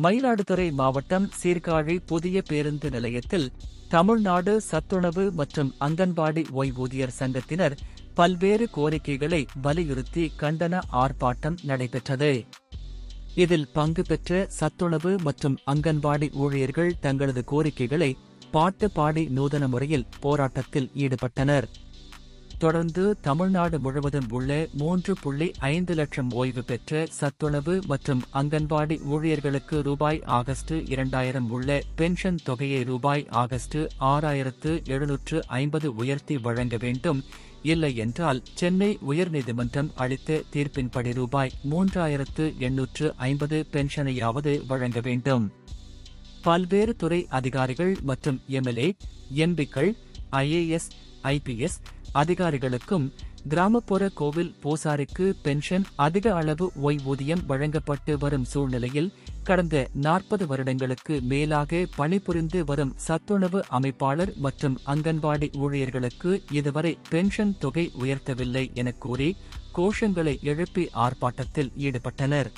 மயிலாடுதுறை மாவட்டம் சீர்காழி புதிய பேருந்து நிலையத்தில் தமிழ்நாடு சத்துணவு மற்றும் அங்கன்வாடி ஓய்வூதியர் சங்கத்தினர் பல்வேறு கோரிக்கைகளை வலியுறுத்தி கண்டன ஆர்ப்பாட்டம் நடைபெற்றது. இதில் பங்கு பெற்ற சத்துணவு மற்றும் அங்கன்வாடி ஊழியர்கள் தங்களது கோரிக்கைகளை பாட்டு பாடி நூதன முறையில் போராட்டத்தில் ஈடுபட்டனர். தொடர்ந்து தமிழ்நாடு முழுவதும் உள்ள 3.5 லட்சம் ஓய்வு பெற்ற சத்துணவு மற்றும் அங்கன்வாடி ஊழியர்களுக்கு ரூபாய் ஆகஸ்ட் 2000 உள்ள பென்ஷன் தொகையை ரூபாய் ஆகஸ்ட் 6750 உயர்த்தி வழங்க வேண்டும். இல்லை என்றால் சென்னை உயர்நீதிமன்றம் அளித்த தீர்ப்பின்படி ரூபாய் 3850 பென்ஷனையாவது வழங்க வேண்டும். பல்வேறு துறை அதிகாரிகள் மற்றும் எம்எல்ஏ, எம்பிக்கள், IAS, IPS அதிகாரிகளுக்கும் கிராமப்புற கோவில் பூசாரிக்கு பென்ஷன் அதிக அளவு ஓய்வூதியம் வழங்கப்பட்டு வரும் சூழ்நிலையில் கடந்த 40 வருடங்களுக்கு மேலாக பணிபுரிந்து வரும் சத்துணவு அமைப்பாளர் மற்றும் அங்கன்வாடி ஊழியர்களுக்கு இதுவரை பென்ஷன் தொகை உயர்த்தவில்லை என கூறி கோஷங்களை எழுப்பி ஆர்ப்பாட்டத்தில் ஈடுபட்டனர்.